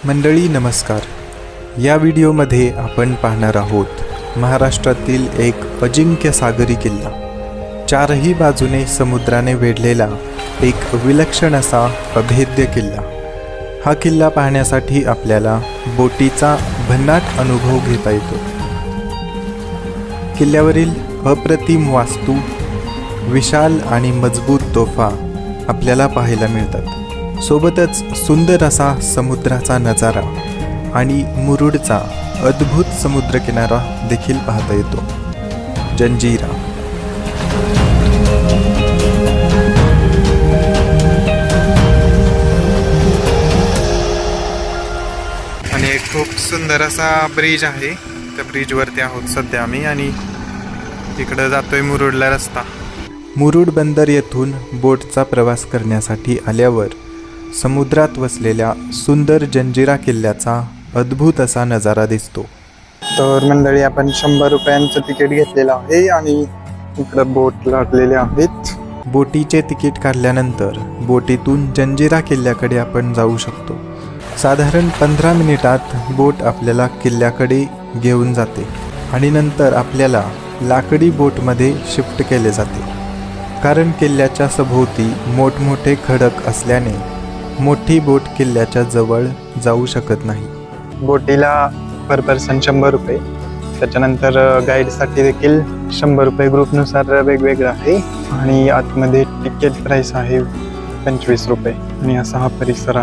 मंडळी नमस्कार. या व्हिडिओमध्ये आपण पाहणार आहोत महाराष्ट्रातील एक अजिंक्य सागरी किल्ला. चारही बाजूने समुद्राने वेढलेला एक विलक्षण असा अभेद्य किल्ला. हा किल्ला पाहण्यासाठी आपल्याला बोटीचा भन्नाट अनुभव घेता येतो. किल्ल्यावरील अप्रतिम वास्तू, विशाल आणि मजबूत तोफा आपल्याला पाहायला मिळतात. सोबतच सुंदर असा समुद्राचा नजारा आणि मुरुडचा अद्भुत समुद्रकिनारा देखील पाहता येतो. जंजिरा आणि एक खूप सुंदर असा ब्रिज आहे. त्या ब्रिजवरती आहोत सध्या आम्ही आणि इकडं जातोय मुरुडला रस्ता. मुरुड बंदर येथून बोटचा प्रवास करण्यासाठी आल्यावर समुद्रात वसलेल्या सुंदर जंजिरा किल्ल्याचा अद्भुत असा नजारा दिसतो. तर मंडळी आपण 100 रुपयांचं तिकीट घेतलेलं आहे आणि इकडं बोट लागलेले आहेत. बोटीचे तिकीट काढल्यानंतर बोटीतून जंजिरा किल्ल्याकडे आपण जाऊ शकतो. साधारण 15 मिनिटात बोट आपल्याला किल्ल्याकडे घेऊन जाते आणि नंतर आपल्याला लाकडी बोटमध्ये शिफ्ट केले जाते. कारण किल्ल्याच्या सभोवती मोठमोठे खडक असल्याने मोठी बोट किल्ल्याच्या जवळ जाऊ शकत नाही. बोटीला पर पर्सन 100 रुपये. त्याच्यानंतर गाईडसाठी देखील 100 रुपये. ग्रुपनुसार वेगवेगळं आहे आणि आतमध्ये तिकीट प्राईस आहे 25 रुपये आणि असा हा परिसर आहे.